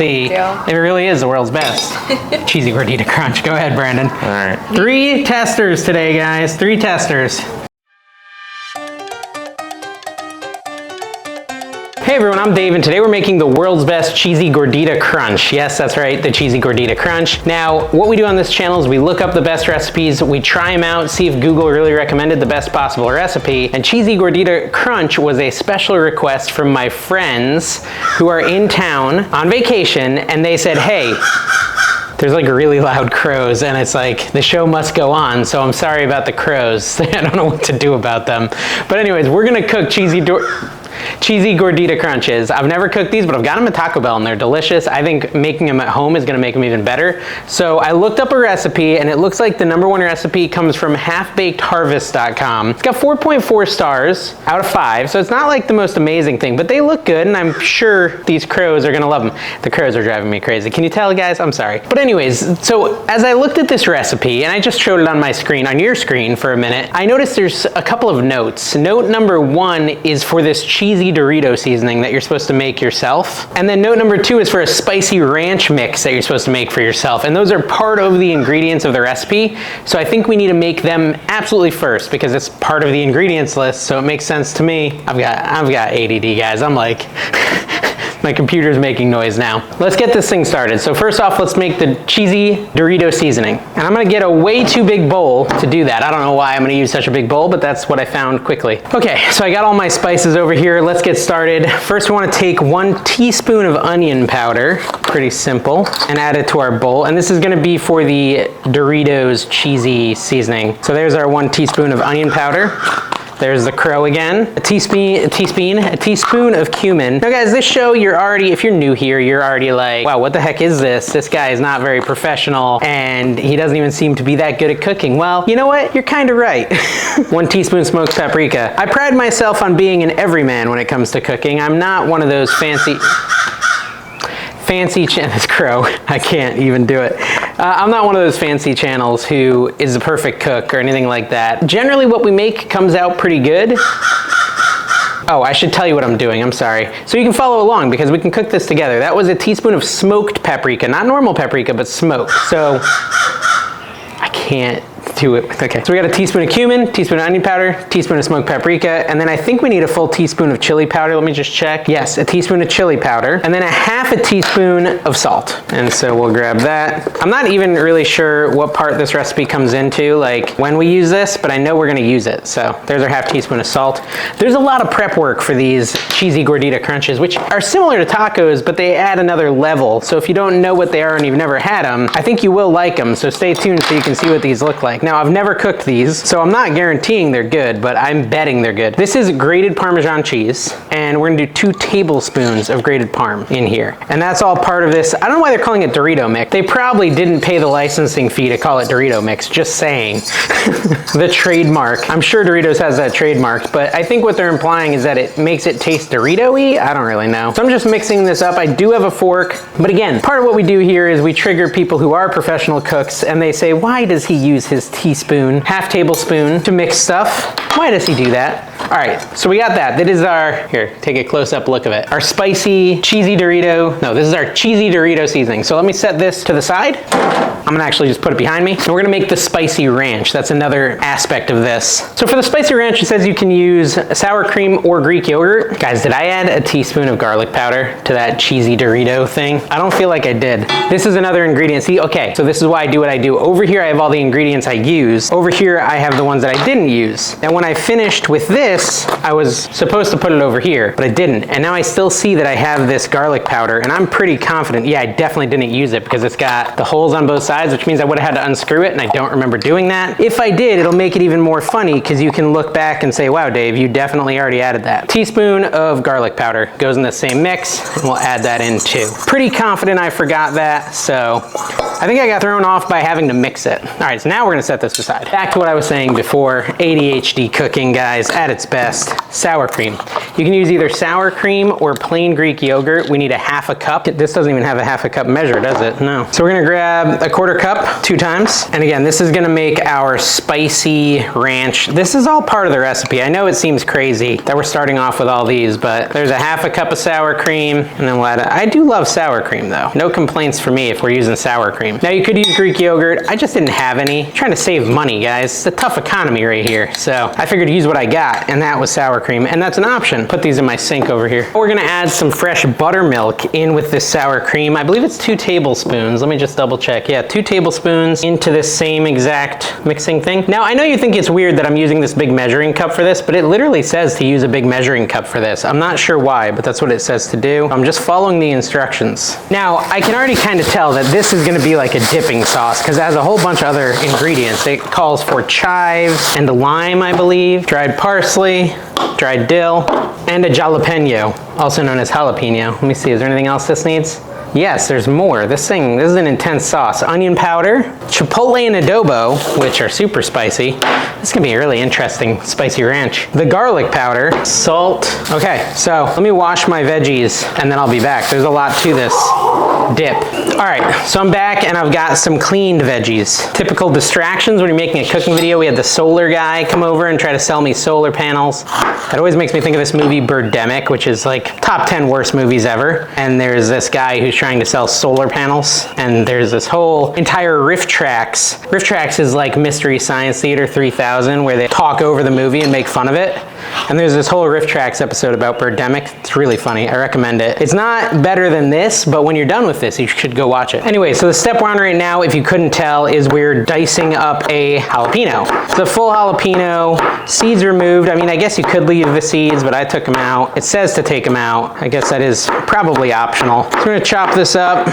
See if it really is the world's best. Cheesy Gordita Crunch. Go ahead, Brandon. All right. 3 testers today, guys. 3 testers. Hey everyone, I'm Dave, and today we're making the world's best Cheesy Gordita Crunch. Yes, that's right, the Cheesy Gordita Crunch. Now, what we do on this channel is we look up the best recipes, we try them out, see if Google really recommended the best possible recipe, and Cheesy Gordita Crunch was a special request from my friends who are in town on vacation, and they said, hey, there's like really loud crows, and it's like, the show must go on, so I'm sorry about the crows. I don't know what to do about them. But anyways, we're gonna cook Cheesy Gordita Crunches. I've never cooked these, but I've got them at Taco Bell and they're delicious. I think making them at home is gonna make them even better. So I looked up a recipe and it looks like the #1 recipe comes from halfbakedharvest.com. It's got 4.4 stars out of 5, so it's not like the most amazing thing, but they look good and I'm sure these crows are gonna love them. The crows are driving me crazy. Can you tell, guys? I'm sorry. But anyways, so as I looked at this recipe, and I just showed it on my screen, on your screen for a minute, I noticed there's a couple of notes. Note number 1 is for this cheesy Dorito seasoning that you're supposed to make yourself. And then note number 2 is for a spicy ranch mix that you're supposed to make for yourself. And those are part of the ingredients of the recipe. So I think we need to make them absolutely first because it's part of the ingredients list. So it makes sense to me. I've got ADD, guys. I'm like, my computer's making noise now. Let's get this thing started. So first off, let's make the cheesy Dorito seasoning. And I'm gonna get a way too big bowl to do that. I don't know why I'm gonna use such a big bowl, but that's what I found quickly. Okay, so I got all my spices over here. Let's get started. First, we wanna take 1 teaspoon of onion powder, pretty simple, and add it to our bowl. And this is gonna be for the Doritos cheesy seasoning. So there's our 1 teaspoon of onion powder. There's the crow again. A teaspoon of cumin. Now guys, this show, if you're new here, you're already like, wow, what the heck is this? This guy is not very professional and he doesn't even seem to be that good at cooking. Well, you know what? You're kind of right. 1 teaspoon smoked paprika. I pride myself on being an everyman when it comes to cooking. I'm not one of those fancy this crow, I can't even do it. I'm not one of those fancy channels who is a perfect cook or anything like that. Generally what we make comes out pretty good. Oh, I should tell you what I'm doing, I'm sorry. So you can follow along because we can cook this together. That was a teaspoon of smoked paprika, not normal paprika, but smoked. So I can't do it. Okay, so we got a teaspoon of cumin, teaspoon of onion powder, teaspoon of smoked paprika, and then I think we need a full teaspoon of chili powder. Let me just check. Yes, a teaspoon of chili powder, and then a half a teaspoon of salt. And so we'll grab that. I'm not even really sure what part this recipe comes into, like when we use this, but I know we're gonna use it. So there's our half teaspoon of salt. There's a lot of prep work for these Cheesy Gordita Crunches, which are similar to tacos, but they add another level. So if you don't know what they are and you've never had them, I think you will like them. So stay tuned so you can see what these look like. Now, I've never cooked these, so I'm not guaranteeing they're good, but I'm betting they're good. This is grated Parmesan cheese, and we're gonna do 2 tablespoons of grated Parm in here. And that's all part of this. I don't know why they're calling it Dorito mix. They probably didn't pay the licensing fee to call it Dorito mix, just saying. The trademark. I'm sure Doritos has that trademarked, but I think what they're implying is that it makes it taste Dorito-y? I don't really know. So I'm just mixing this up. I do have a fork, but again, part of what we do here is we trigger people who are professional cooks, and they say, why does he use his teaspoon, half tablespoon to mix stuff? Why does he do that? All right, so we got that. That is our, here, take a close-up look of it. Our spicy, cheesy Dorito, no, this is our cheesy Dorito seasoning. So let me set this to the side. I'm gonna actually just put it behind me. And we're gonna make the spicy ranch. That's another aspect of this. So for the spicy ranch, it says you can use sour cream or Greek yogurt. Guys, did I add a teaspoon of garlic powder to that cheesy Dorito thing? I don't feel like I did. This is another ingredient. See, okay, so this is why I do what I do. Over here, I have all the ingredients I use. Over here, I have the ones that I didn't use. Now, when I finished with this, I was supposed to put it over here, but I didn't. And now I still see that I have this garlic powder, and I'm pretty confident, yeah, I definitely didn't use it because it's got the holes on both sides, which means I would have had to unscrew it, and I don't remember doing that. If I did, it'll make it even more funny because you can look back and say, wow, Dave, you definitely already added that. Teaspoon of garlic powder goes in the same mix, and we'll add that in too. Pretty confident I forgot that, so I think I got thrown off by having to mix it. All right, so now we're gonna set this aside. Back to what I was saying before, ADHD cooking, guys, at its next best, sour cream. You can use either sour cream or plain Greek yogurt. We need a half a cup. This doesn't even have a half a cup measure, does it? No. So we're gonna grab a quarter cup 2 times. And again, this is gonna make our spicy ranch. This is all part of the recipe. I know it seems crazy that we're starting off with all these, but there's a half a cup of sour cream, and then we'll add I do love sour cream though. No complaints for me if we're using sour cream. Now you could use Greek yogurt. I just didn't have any. I'm trying to save money, guys. It's a tough economy right here. So I figured to use what I got, and that was sour cream, and that's an option. Put these in my sink over here. We're gonna add some fresh buttermilk in with this sour cream. I believe it's 2 tablespoons. Let me just double check. Yeah, 2 tablespoons into this same exact mixing thing. Now I know you think it's weird that I'm using this big measuring cup for this, but it literally says to use a big measuring cup for this. I'm not sure why, but that's what it says to do. I'm just following the instructions. Now I can already kind of tell that this is gonna be like a dipping sauce because it has a whole bunch of other ingredients. It calls for chives and lime, I believe, dried parsley, dried dill, and a jalapeno, also known as jalapeno. Let me see, is there anything else this needs? Yes, there's more. This is an intense sauce. Onion powder, chipotle and adobo, which are super spicy. This can be a really interesting spicy ranch. The garlic powder, salt. Okay, so let me wash my veggies and then I'll be back. There's a lot to this dip. All right, so I'm back and I've got some cleaned veggies. Typical distractions when you're making a cooking video. We had the solar guy come over and try to sell me solar panels. That always makes me think of this movie Birdemic, which is like top 10 worst movies ever. And there's this guy who's trying to sell solar panels, and there's this whole entire riff tracks. Riff tracks is like Mystery Science Theater 3000, where they talk over the movie and make fun of it. And there's this whole riff tracks episode about Birdemic. It's really funny. I recommend it. It's not better than this, but when you're done with this, you should go watch it. Anyway, so the step we're on right now, if you couldn't tell, is we're dicing up a jalapeno. It's a full jalapeno, seeds removed. I mean, I guess you could leave the seeds, but I took them out. It says to take them out. I guess that is probably optional. So we're gonna chop this up,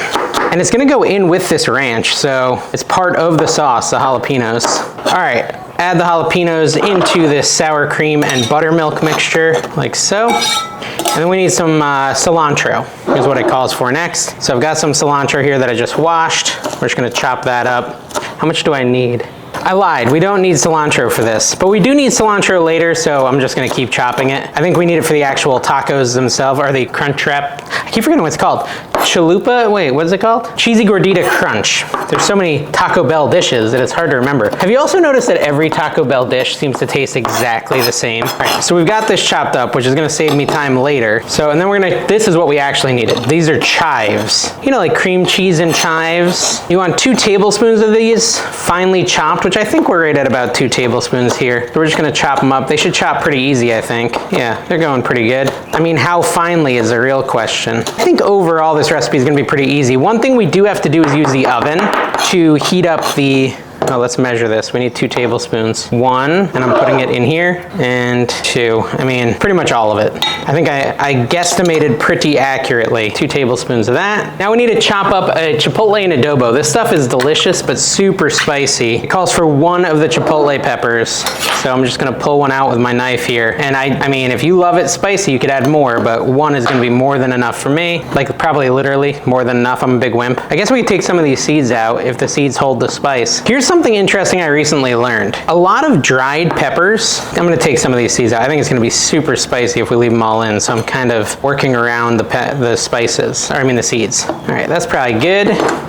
and it's gonna go in with this ranch, so it's part of the sauce, the jalapenos. All right, add the jalapenos into this sour cream and buttermilk mixture, like so. And then we need some cilantro, is what it calls for next. So I've got some cilantro here that I just washed. We're just gonna chop that up. How much do I need? I lied, we don't need cilantro for this, but we do need cilantro later, so I'm just gonna keep chopping it. I think we need it for the actual tacos themselves, or the crunch wrap. I keep forgetting what it's called. Chalupa, wait, what is it called? Cheesy Gordita Crunch. There's so many Taco Bell dishes that it's hard to remember. Have you also noticed that every Taco Bell dish seems to taste exactly the same? All right, so we've got this chopped up, which is gonna save me time later. So, and then we're gonna, this is what we actually needed. These are chives. You know, like cream cheese and chives. You want 2 tablespoons of these, finely chopped, which I think we're right at about 2 tablespoons here. So we're just gonna chop them up. They should chop pretty easy, I think. Yeah, they're going pretty good. I mean, how finely is a real question. I think overall this recipe is gonna be pretty easy. One thing we do have to do is use the oven to heat up the, oh, let's measure this. We need 2 tablespoons. 1, and I'm putting it in here, and 2. I mean, pretty much all of it. I think I guesstimated pretty accurately. 2 tablespoons of that. Now we need to chop up a chipotle and adobo. This stuff is delicious, but super spicy. It calls for 1 of the chipotle peppers. So I'm just gonna pull one out with my knife here. And I mean, if you love it spicy, you could add more, but 1 is gonna be more than enough for me. Like probably literally more than enough. I'm a big wimp. I guess we could take some of these seeds out if the seeds hold the spice. Here's something interesting I recently learned. A lot of dried peppers, I'm gonna take some of these seeds out. I think it's gonna be super spicy if we leave them all in, so I'm kind of working around the spices, or I mean the seeds. All right, that's probably good.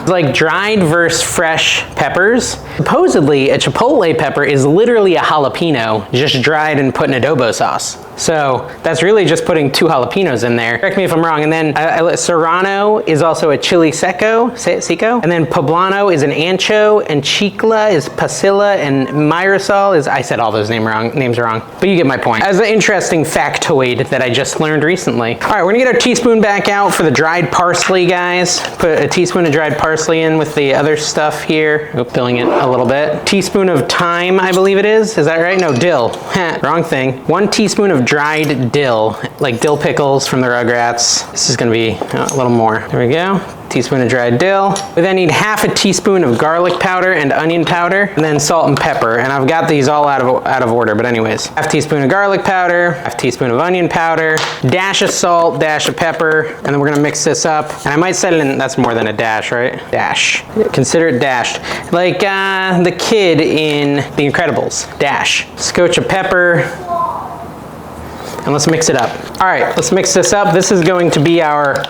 Like dried versus fresh peppers. Supposedly, a chipotle pepper is literally a jalapeno, just dried and put in adobo sauce. So that's really just putting 2 jalapenos in there. Correct me if I'm wrong. And then serrano is also a chili seco, and then poblano is an ancho, and chicla is pasilla, and mirasol is, I said all those names wrong, but you get my point. As an interesting factoid that I just learned recently. All right, we're gonna get our teaspoon back out for the dried parsley, guys. Put a teaspoon of dried parsley in with the other stuff here. Oh, filling it a little bit. Teaspoon of thyme, I believe it is. Is that right? No, dill. Wrong thing. 1 teaspoon of dried dill, like dill pickles from the Rugrats. This is gonna be a little more. There we go. Teaspoon of dried dill. We then need half a teaspoon of garlic powder and onion powder, and then salt and pepper. And I've got these all out of order, but anyways. Half teaspoon of garlic powder, half teaspoon of onion powder, dash of salt, dash of pepper, and then we're gonna mix this up. And I might set it in, that's more than a dash, right? Dash. Consider it dashed. Like the kid in The Incredibles, dash. Scotch of pepper. and let's mix it up. All right, let's mix this up. This is going to be our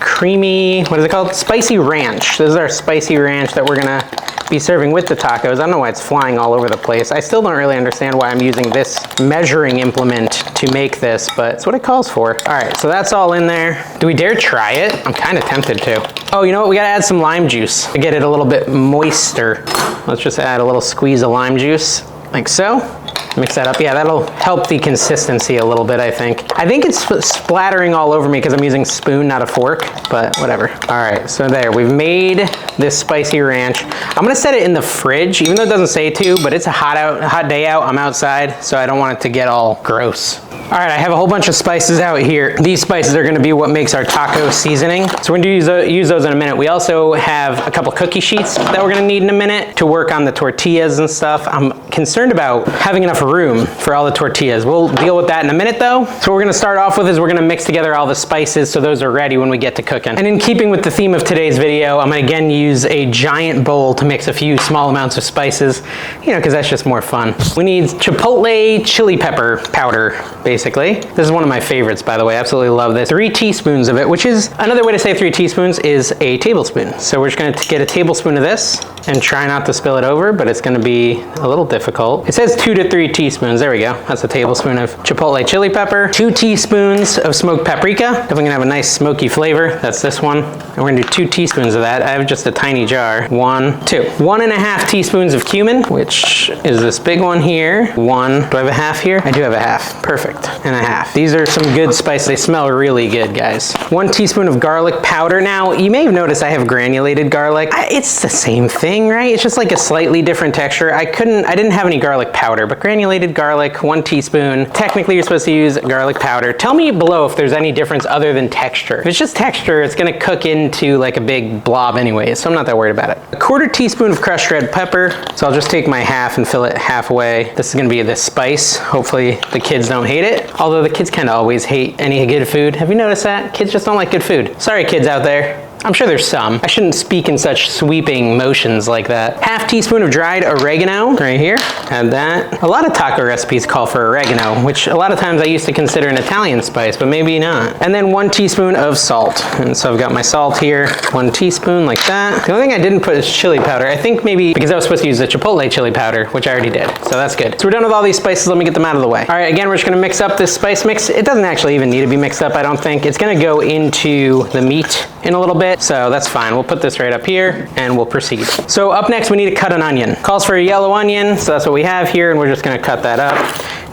creamy, what is it called? Spicy ranch. This is our spicy ranch that we're gonna be serving with the tacos. I don't know why it's flying all over the place. I still don't really understand why I'm using this measuring implement to make this, but it's what it calls for. All right, so that's all in there. Do we dare try it? I'm kind of tempted to. Oh, you know what? We gotta add some lime juice to get it a little bit moister. Let's just add a little squeeze of lime juice, like so. Mix that up. Yeah, that'll help the consistency a little bit, I think. I think it's splattering all over me because I'm using a spoon, not a fork, but whatever. All right, so there, we've made this spicy ranch. I'm gonna set it in the fridge, even though it doesn't say to, but it's a hot day out, I'm outside, so I don't want it to get all gross. All right, I have a whole bunch of spices out here. These spices are gonna be what makes our taco seasoning. So we're gonna use those in a minute. We also have a couple cookie sheets that we're gonna need in a minute to work on the tortillas and stuff. I'm concerned about having enough room for all the tortillas. We'll deal with that in a minute though. So what we're gonna start off with is we're gonna mix together all the spices so those are ready when we get to cooking. And in keeping with the theme of today's video, I'm gonna again use a giant bowl to mix a few small amounts of spices, you know, because that's just more fun. We need chipotle chili pepper powder, basically. This is one of my favorites, by the way. I absolutely love this. 3 teaspoons of it, which is another way to say 3 teaspoons is a tablespoon. So we're just gonna get a tablespoon of this and try not to spill it over, but it's gonna be a little difficult. It says 2 to 3 teaspoons. There we go. That's a tablespoon of chipotle chili pepper. 2 teaspoons of smoked paprika. Definitely gonna have a nice smoky flavor. That's this one. And we're gonna do 2 teaspoons of that. I have just a tiny jar. 1, 2. 1.5 teaspoons of cumin, which is this big one here. 1. Do I have a half here? I do have a half. Perfect. And a half. These are some good spices. They smell really good, guys. 1 teaspoon of garlic powder. Now, you may have noticed I have granulated garlic. It's the same thing, right? It's just like a slightly different texture. I didn't have any garlic powder, but granulated garlic, 1 teaspoon. Technically, you're supposed to use garlic powder. Tell me below if there's any difference other than texture. If it's just texture, it's gonna cook into like a big blob anyway, so I'm not that worried about it. 1/4 teaspoon of crushed red pepper. So I'll just take my half and fill it halfway. This is gonna be the spice. Hopefully the kids don't hate it. Although the kids kind of always hate any good food. Have you noticed that? Kids just don't like good food. Sorry, kids out there. I'm sure there's some. I shouldn't speak in such sweeping motions like that. 1/2 teaspoon of dried oregano right here. Add that. A lot of taco recipes call for oregano, which a lot of times I used to consider an Italian spice, but maybe not. And then 1 teaspoon of salt. And so I've got my salt here, 1 teaspoon like that. The only thing I didn't put is chili powder. I think maybe because I was supposed to use the chipotle chili powder, which I already did. So that's good. So we're done with all these spices. Let me get them out of the way. All right, again, we're just gonna mix up this spice mix. It doesn't actually even need to be mixed up, I don't think. It's gonna go into the meat in a little bit. So that's fine. We'll put this right up here and we'll proceed. So up next, we need to cut an onion. Calls for a yellow onion, so that's what we have here, and we're just gonna cut that up.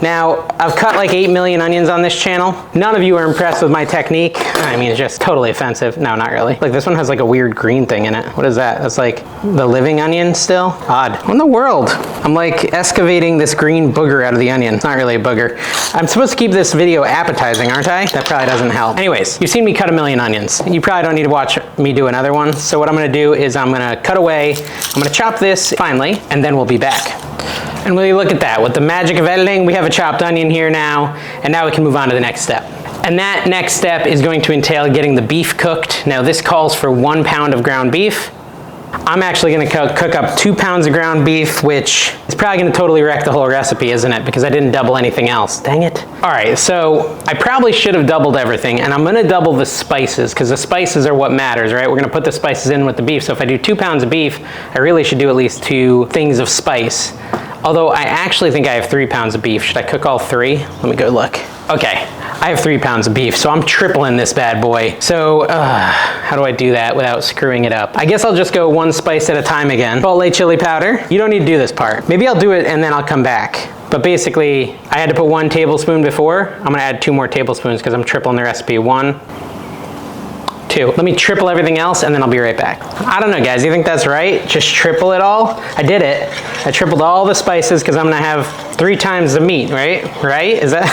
Now, I've cut like 8 million onions on this channel. None of you are impressed with my technique. I mean, it's just totally offensive. No, not really. Like this one has like a weird green thing in it. What is that? That's like the living onion still? Odd. What in the world? I'm like excavating this green booger out of the onion. It's not really a booger. I'm supposed to keep this video appetizing, aren't I? That probably doesn't help. Anyways, you've seen me cut 1 million onions. You probably don't need to watch me do another one. So what I'm gonna do is I'm gonna cut away. I'm gonna chop this finely, and then we'll be back. And when you look at that, with the magic of editing, we have a chopped onion here now, and now we can move on to the next step. And that next step is going to entail getting the beef cooked. Now this calls for 1 pound of ground beef. I'm actually gonna cook up 2 pounds of ground beef, which is probably gonna totally wreck the whole recipe, isn't it? Because I didn't double anything else, dang it. All right, so I probably should have doubled everything, and I'm gonna double the spices, because the spices are what matters, right? We're gonna put the spices in with the beef, so if I do 2 pounds of beef, I really should do at least 2 things of spice. Although I actually think I have 3 pounds of beef. Should I cook all 3? Let me go look. Okay, I have 3 pounds of beef, so I'm tripling this bad boy. So, how do I do that without screwing it up? I guess I'll just go 1 spice at a time again. Chipotle chili powder. You don't need to do this part. Maybe I'll do it and then I'll come back. But basically, I had to put 1 tablespoon before. I'm gonna add 2 more tablespoons because I'm tripling the recipe. 1, 2. Let me triple everything else and then I'll be right back. I don't know, guys, you think that's right? Just triple it all? I did it. I tripled all the spices because I'm gonna have 3 times the meat, right? Right? Is that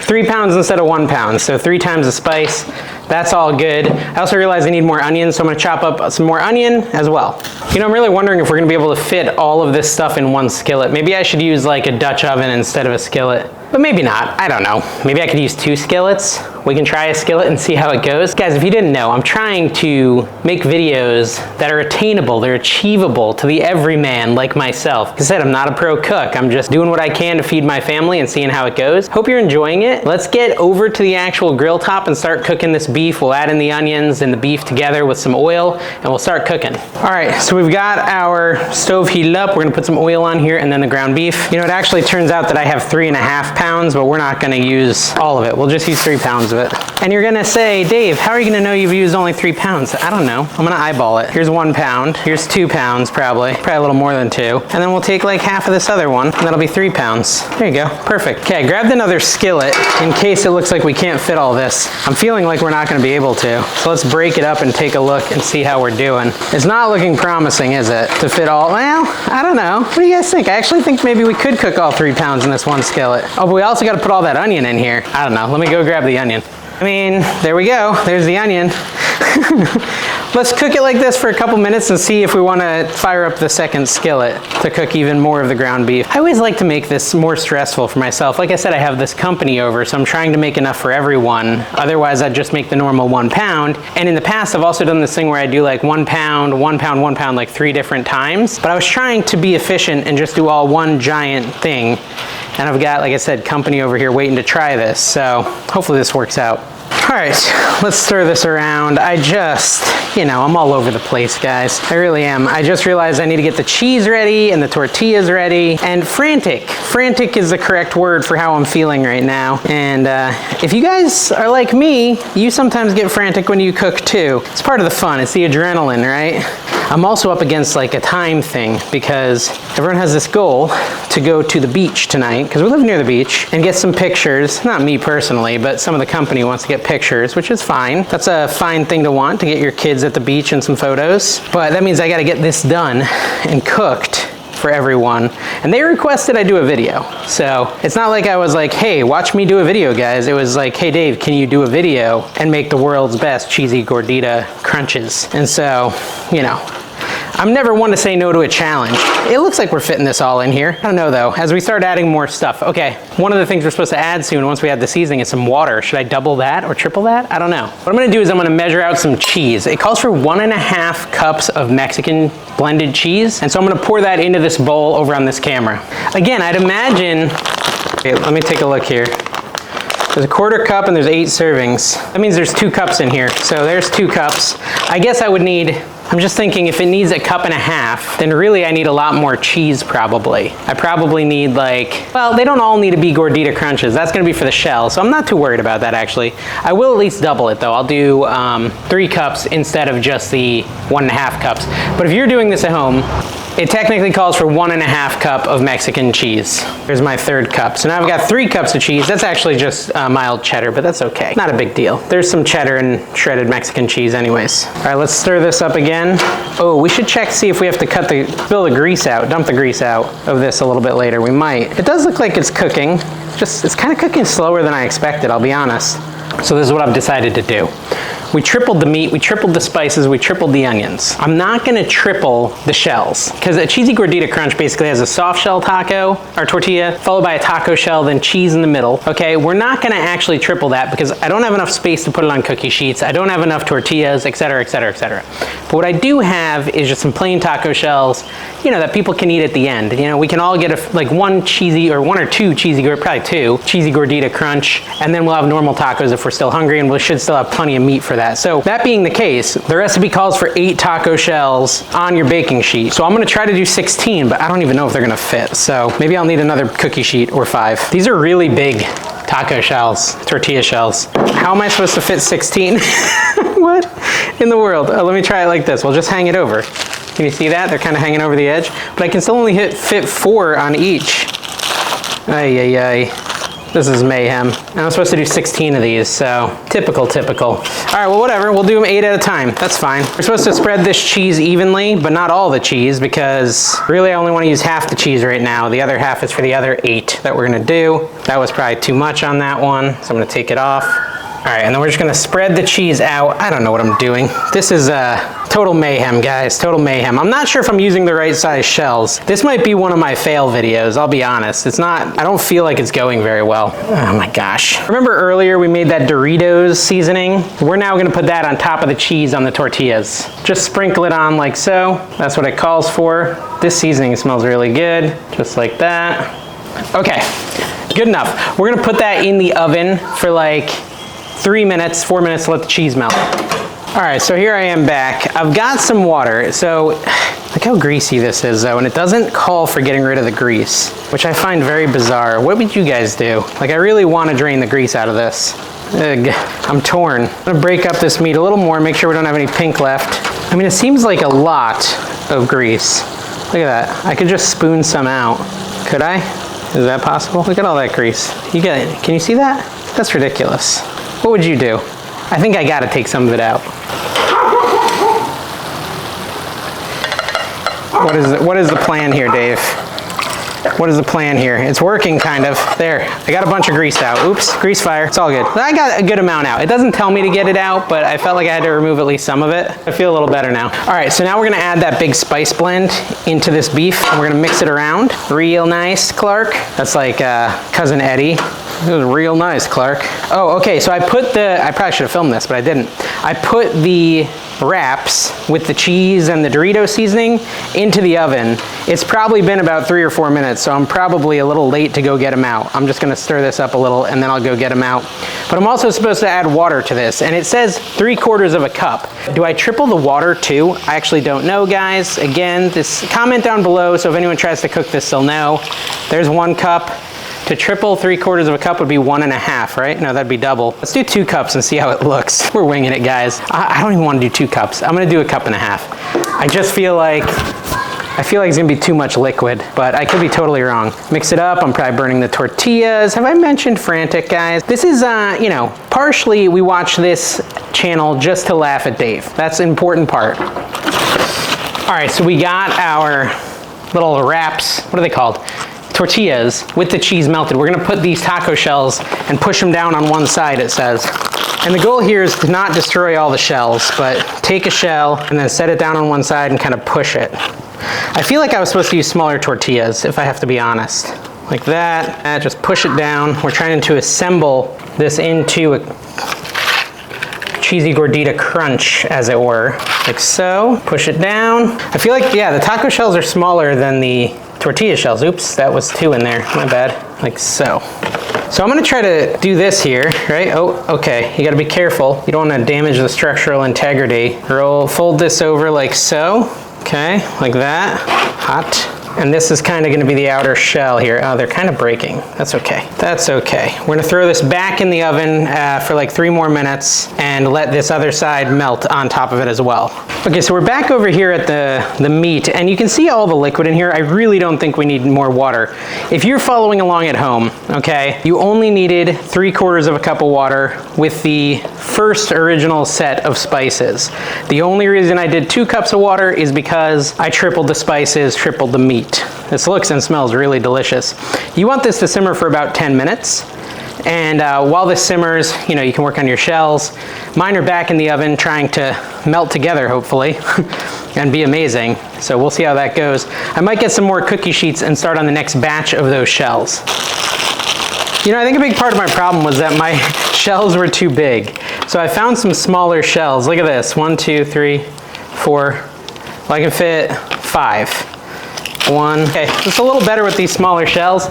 3 pounds instead of 1 pound? So 3 times the spice. That's all good. I also realized I need more onions, so I'm gonna chop up some more onion as well. You know, I'm really wondering if we're gonna be able to fit all of this stuff in 1 skillet. Maybe I should use like a Dutch oven instead of a skillet. But maybe not, I don't know. Maybe I could use 2 skillets. we can try a skillet and see how it goes. Guys, if you didn't know, I'm trying to make videos that are attainable, they're achievable to the everyman like myself. Like I said, I'm not a pro cook. I'm just doing what I can to feed my family and seeing how it goes. Hope you're enjoying it. Let's get over to the actual grill top and start cooking this beef. We'll add in the onions and the beef together with some oil and we'll start cooking. All right, so we've got our stove heated up. We're gonna put some oil on here and then the ground beef. You know, it actually turns out that I have 3.5 pounds, but we're not gonna use all of it. We'll just use 3 pounds of it. And you're gonna say, Dave, how are you gonna know you've used only 3 pounds? I don't know. I'm gonna eyeball it. Here's 1 pound. Here's 2 pounds probably a little more than 2. And then we'll take like half of this other one and that'll be 3 pounds. There you go, perfect. Okay, I grabbed another skillet in case it looks like we can't fit all this. I'm feeling like we're not gonna be able to. So let's break it up and take a look and see how we're doing. It's not looking promising, is it? To fit all, well, I don't know. What do you guys think? I actually think maybe we could cook all 3 pounds in this one skillet. Oh, but we also gotta put all that onion in here. I don't know, let me go grab the onion. I mean, there we go, there's the onion. Let's cook it like this for a couple minutes and see if we want to fire up the second skillet to cook even more of the ground beef. I always like to make this more stressful for myself. Like I said, I have this company over, so I'm trying to make enough for everyone. Otherwise, I'd just make the normal 1 pound. And in the past, I've also done this thing where I do like 1 pound, 1 pound, 1 pound, like 3 different times. But I was trying to be efficient and just do all one giant thing. And I've got, like I said, company over here waiting to try this. So hopefully this works out. All right, let's stir this around. I'm all over the place, guys. I really am. I just realized I need to get the cheese ready and the tortillas ready. And frantic. Frantic is the correct word for how I'm feeling right now. And if you guys are like me, you sometimes get frantic when you cook too. It's part of the fun. It's the adrenaline, right? I'm also up against like a time thing because everyone has this goal to go to the beach tonight because we live near the beach and get some pictures. Not me personally, but some of the company wants to get pictures, which is fine. That's a fine thing to want, to get your kids at the beach and some photos. But that means I got to get this done and cooked for everyone. And they requested I do a video. So it's not like I was like, hey, watch me do a video, guys. It was like, hey, Dave, can you do a video and make the world's best cheesy gordita crunches? And so, I'm never one to say no to a challenge. It looks like we're fitting this all in here. I don't know though, as we start adding more stuff. Okay, one of the things we're supposed to add soon once we add the seasoning is some water. Should I double that or triple that? I don't know. What I'm gonna do is I'm gonna measure out some cheese. It calls for 1.5 cups of Mexican blended cheese. And so I'm gonna pour that into this bowl over on this camera. Again, I'd imagine, okay, let me take a look here. There's a 1/4 cup and there's 8 servings. That means there's 2 cups in here. So there's 2 cups. I guess I would need, I'm just thinking if it needs 1.5 cups, then really I need a lot more cheese probably. I probably need well, they don't all need to be gordita crunches. That's gonna be for the shell, so I'm not too worried about that actually. I will at least double it though. I'll do 3 cups instead of just the 1.5 cups. But if you're doing this at home, it technically calls for 1.5 cups of Mexican cheese. Here's my 3rd cup. So now I've got 3 cups of cheese. That's actually just mild cheddar, but that's okay. Not a big deal. There's some cheddar and shredded Mexican cheese anyways. All right, let's stir this up again. Oh, we should check, see if we have to spill the grease out, dump the grease out of this a little bit later. We might. It does look like it's cooking. It's kind of cooking slower than I expected, I'll be honest. So this is what I've decided to do. We tripled the meat, we tripled the spices, we tripled the onions. I'm not gonna triple the shells because a cheesy gordita crunch basically has a soft shell taco or tortilla followed by a taco shell, then cheese in the middle. Okay, we're not gonna actually triple that because I don't have enough space to put it on cookie sheets. I don't have enough tortillas, etc., etc., etc. But what I do have is just some plain taco shells, that people can eat at the end. We can all get one or two cheesy, probably 2 cheesy gordita crunch, and then we'll have normal tacos if we're still hungry, and we should still have plenty of meat for that. So that being the case, the recipe calls for 8 taco shells on your baking sheet. So I'm gonna try to do 16, but I don't even know if they're gonna fit. So maybe I'll need another cookie sheet or 5. These are really big taco shells, tortilla shells. How am I supposed to fit 16? What in the world? Let me try it like this. We'll just hang it over. Can you see that? They're kind of hanging over the edge, but I can still only fit 4 on each. Ay, ay, ay. This is mayhem. And I'm supposed to do 16 of these, so typical. All right, well, whatever. We'll do them 8 at a time. That's fine. We're supposed to spread this cheese evenly, but not all the cheese because really I only want to use half the cheese right now. The other half is for the other 8 that we're gonna do. That was probably too much on that one, so I'm gonna take it off. All right, and then we're just gonna spread the cheese out. I don't know what I'm doing. This is total mayhem, guys, total mayhem. I'm not sure if I'm using the right size shells. This might be one of my fail videos, I'll be honest. It's not, I don't feel like it's going very well. Oh my gosh. Remember earlier we made that Doritos seasoning? We're now gonna put that on top of the cheese on the tortillas. Just sprinkle it on like so. That's what it calls for. This seasoning smells really good, just like that. Okay, good enough. We're gonna put that in the oven for like 3 minutes, 4 minutes to let the cheese melt. All right, so here I am back. I've got some water. So look how greasy this is though, and it doesn't call for getting rid of the grease, which I find very bizarre. What would you guys do? Like, I really want to drain the grease out of this. Ugh, I'm torn. I'm gonna break up this meat a little more, make sure we don't have any pink left. I mean, it seems like a lot of grease. Look at that. I could just spoon some out. Could I? Is that possible? Look at all that grease. Can you see that? That's ridiculous. What would you do? I think I gotta take some of it out. What is the plan here, Dave? What is the plan here? It's working, kind of. There, I got a bunch of grease out. Oops, grease fire, it's all good. I got a good amount out. It doesn't tell me to get it out, but I felt like I had to remove at least some of it. I feel a little better now. All right, so now we're gonna add that big spice blend into this beef, and we're gonna mix it around. Real nice, Clark. That's like Cousin Eddie. It was real nice, Clark. Oh, okay, so I probably should have filmed this, but I didn't. I put the wraps with the cheese and the Dorito seasoning into the oven. It's probably been about 3 or 4 minutes, so I'm probably a little late to go get them out. I'm just gonna stir this up a little and then I'll go get them out. But I'm also supposed to add water to this, and it says 3/4 of a cup. Do I triple the water too? I actually don't know, guys. Again, comment down below, so if anyone tries to cook this, they'll know. There's 1 cup. To triple 3/4 of a cup would be 1.5, right? No, that'd be double. Let's do 2 cups and see how it looks. We're winging it, guys. I don't even want to do 2 cups. I'm gonna do 1.5 cups. I just feel like, it's gonna be too much liquid, but I could be totally wrong. Mix it up, I'm probably burning the tortillas. Have I mentioned Frantic, guys? This is, you know, partially we watch this channel just to laugh at Dave. That's an important part. All right, so we got our little wraps. What are they called? Tortillas with the cheese melted. We're gonna put these taco shells and push them down on one side, it says. And the goal here is to not destroy all the shells, but take a shell and then set it down on one side and kind of push it. I feel like I was supposed to use smaller tortillas, if I have to be honest. Like that, and just push it down. We're trying to assemble this into a Cheesy Gordita Crunch, as it were. Like so, push it down. I feel like, yeah, the taco shells are smaller than the tortilla shells. Oops, that was 2 in there, my bad. Like so. So I'm gonna try to do this here, right? Oh, okay, you gotta be careful. You don't wanna damage the structural integrity. Fold this over like so. Okay, like that. Hot. And this is kind of going to be the outer shell here. Oh, they're kind of breaking. That's okay. That's okay. We're going to throw this back in the oven for like 3 more minutes and let this other side melt on top of it as well. Okay, so we're back over here at the meat, and you can see all the liquid in here. I really don't think we need more water. If you're following along at home, okay, you only needed 3/4 of a cup of water with the first original set of spices. The only reason I did 2 cups of water is because I tripled the spices, tripled the meat. This looks and smells really delicious. You want this to simmer for about 10 minutes. And while this simmers, you know, you can work on your shells. Mine are back in the oven trying to melt together, hopefully, and be amazing. So we'll see how that goes. I might get some more cookie sheets and start on the next batch of those shells. You know, I think a big part of my problem was that my shells were too big. So I found some smaller shells. Look at this, 1, 2, 3, 4. Well, I can fit 5. 1. Okay, it's a little better with these smaller shells.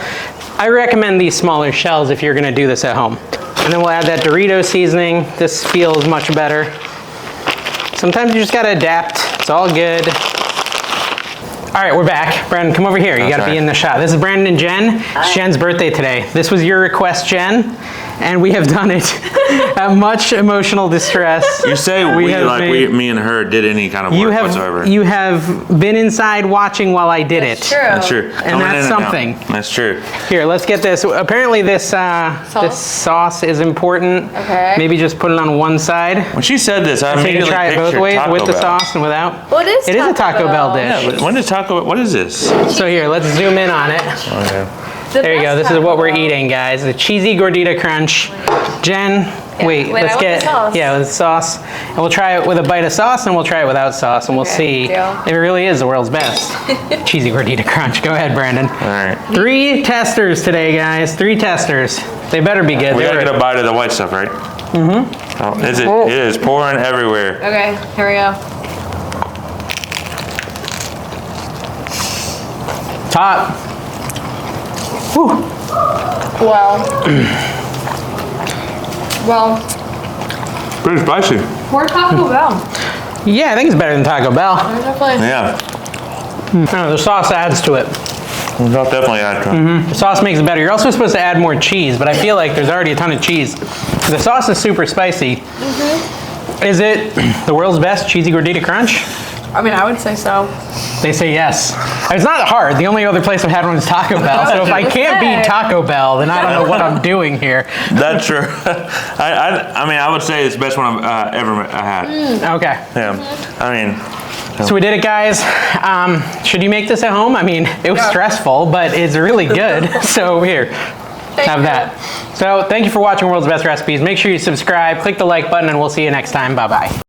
I recommend these smaller shells if you're gonna do this at home. And then we'll add that Dorito seasoning. This feels much better. Sometimes you just gotta adapt. It's all good. All right, we're back. Brandon, come over here. You gotta be in the shot. This is Brandon and Jen. It's Jen's birthday today. This was your request, Jen, and we have done it at much emotional distress. You say me and her did any kind of work whatsoever. You have been inside watching while I did it. True. That's true. And that's something. That's true. Here, let's get this. Apparently this sauce is important. Okay. Maybe just put it on one side. When she said this, I immediately try it both ways, with the sauce and without. What is it? It is a Taco Bell dish. Yeah, but when did what is this? So here, let's zoom in on it. Okay. There you go. This is what we're eating, guys. The Cheesy Gordita Crunch. Jen, Wait, let's get sauce. Yeah, with sauce, and we'll try it with a bite of sauce, and we'll try it without sauce, and we'll see deal. if it really is the world's best cheesy gordita crunch. Go ahead, Brandon. All right. 3 testers today, guys. 3 testers. They better be good. We gotta get a bite of the white stuff, right? Mm-hmm. Oh, is it? Oh. It is pouring everywhere. Okay, here we go. Top. Whew. Well. Well, Pretty spicy. poor Taco Bell. Yeah, I think it's better than Taco Bell. Definitely. Yeah. Oh, the sauce adds to it. I'll definitely add to it. The sauce makes it better. You're also supposed to add more cheese, but I feel like there's already a ton of cheese. The sauce is super spicy. Is it the world's best cheesy gordita crunch? I mean, I would say so. They say yes. It's not hard. The only other place I've had one is Taco Bell. So if I can't beat Taco Bell, then I don't know what I'm doing here. That's true. I mean, I would say it's the best one I've ever had. Okay. Yeah. I mean, So we did it, guys. Should you make this at home? I mean, it was stressful, but it's really good. So here, have that. So thank you for watching World's Best Recipes. Make sure you subscribe, click the like button, and we'll see you next time. Bye-bye.